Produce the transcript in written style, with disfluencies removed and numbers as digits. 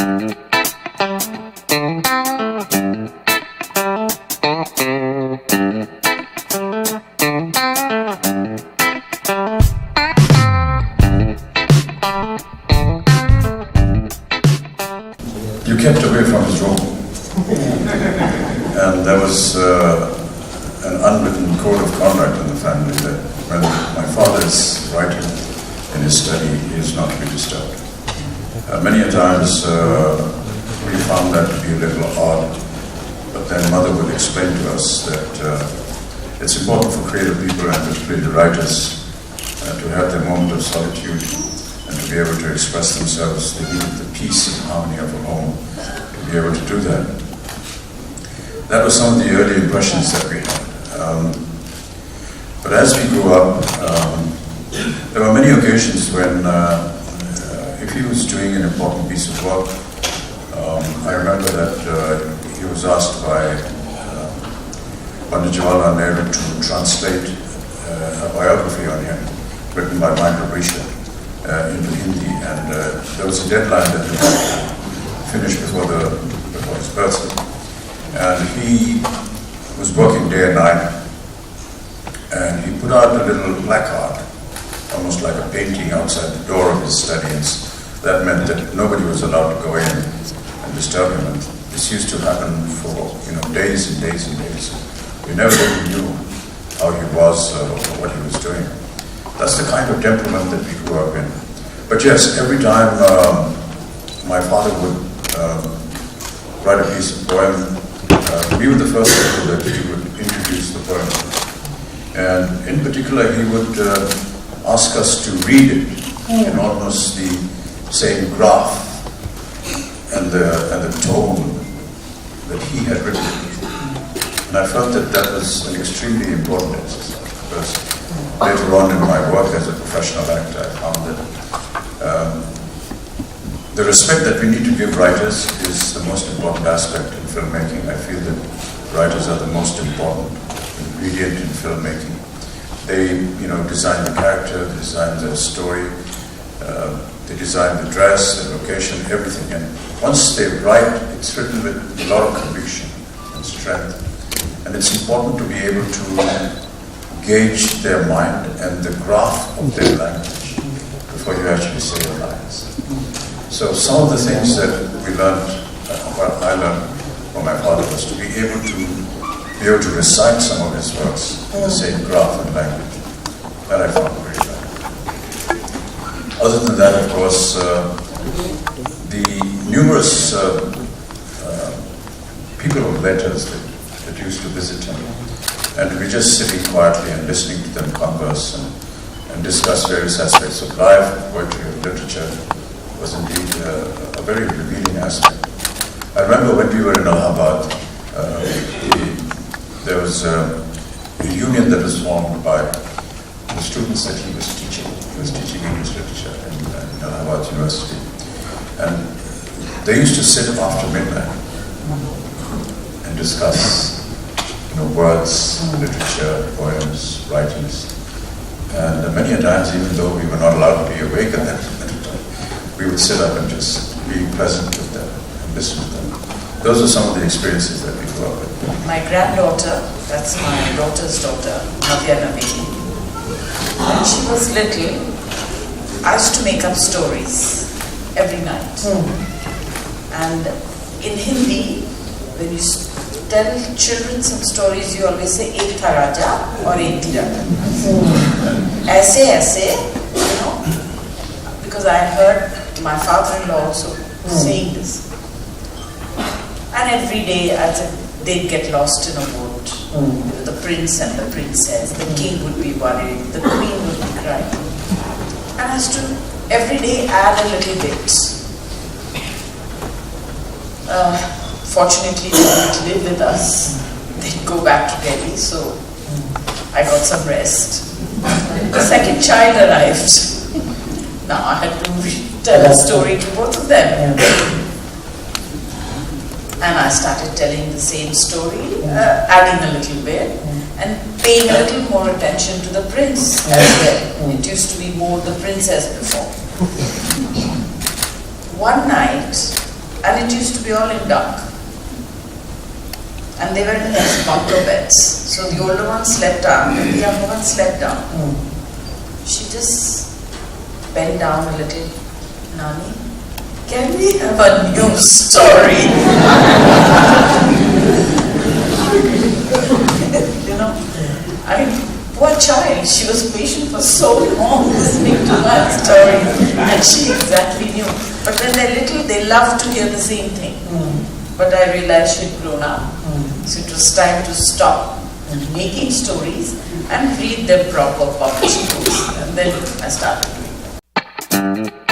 You kept away from his room, and there was an unwritten code of conduct in the family that when my father is writing in his study, he is not to be disturbed. Many a times we found that to be a little odd, but then mother would explain to us that it's important for creative people and particularly the writers to have their moment of solitude and to be able to express themselves. They needed the peace and harmony of a home to be able to do that. That was some of the early impressions that we had. But as we grew up, there were many occasions when, if he was doing an important piece of work, I remember that he was asked by Pandit Jawaharlal Nehru to translate a biography on him, written by Michael Risha, into Hindi, and there was a deadline that he had to finish before his birthday. And he was working day and night, and he put out a little placard, almost like a painting outside the door of his study, and that meant that nobody was allowed to go in and disturb him. And this used to happen for days and days and days. We never really knew how he was or what he was doing. That's the kind of temperament that we grew up in. But yes, every time my father would write a piece of poem, we were the first people that he would introduce the poem. And in particular, he would ask us to read it in almost the same graph and the tone that he had written it. And I felt that that was an extremely important exercise, because later on in my work as a professional actor, I found that the respect that we need to give writers is the most important aspect in filmmaking. I feel that writers are the most important ingredient in filmmaking. They, design the character, they design the story, they design the dress, the location, everything. And once they write, it's written with a lot of conviction and strength. And it's important to be able to gauge their mind and the graph of their language before you actually say your lines. So some of the things that we learned, I learned from my father, was to be able to recite some of his works in the same graph and language. That I found very valuable. Other than that, of course, the numerous people of letters that used to visit him, and to be just sitting quietly and listening to them converse and discuss various aspects of life, poetry, and literature, was indeed a very revealing aspect. I remember when we were in Allahabad, there was a union that was formed by the students that he was teaching. He was teaching English literature in Allahabad University. And they used to sit after midnight and discuss words, literature, poems, writings. And many a times, even though we were not allowed to be awake at that time, we would sit up and just be present with them and listen to them. Those are some of the experiences that we grew up with. My granddaughter, that's my daughter's daughter, Navya Navini. When she was little, I used to make up stories every night. And in Hindi, when you tell children some stories, you always say ek tha raja or ek thi raja. Aise, because I had heard my father-in-law also saying this. And every day they'd get lost in a boat. The prince and the princess, the king would be worried, the queen would be crying. And I used to every day add a little bit. Fortunately, they didn't live with us. They'd go back to Delhi, so I got some rest. The second child arrived. Now I had to tell a story to both of them. And I started telling the same story, adding a little bit, and paying a little more attention to the prince as well. It used to be more the princess before. One night, and it used to be all in dark. And they were in these bunker beds. So the older one slept up and the younger one slept down. She just bent down a little. Nani, can we have a new story? You know, I mean, poor child, she was patient for so long listening to my story, and she exactly knew. But when they're little, they love to hear the same thing. But I realized she'd grown up. So it was time to stop making stories and read them proper published books. And then I started doing that.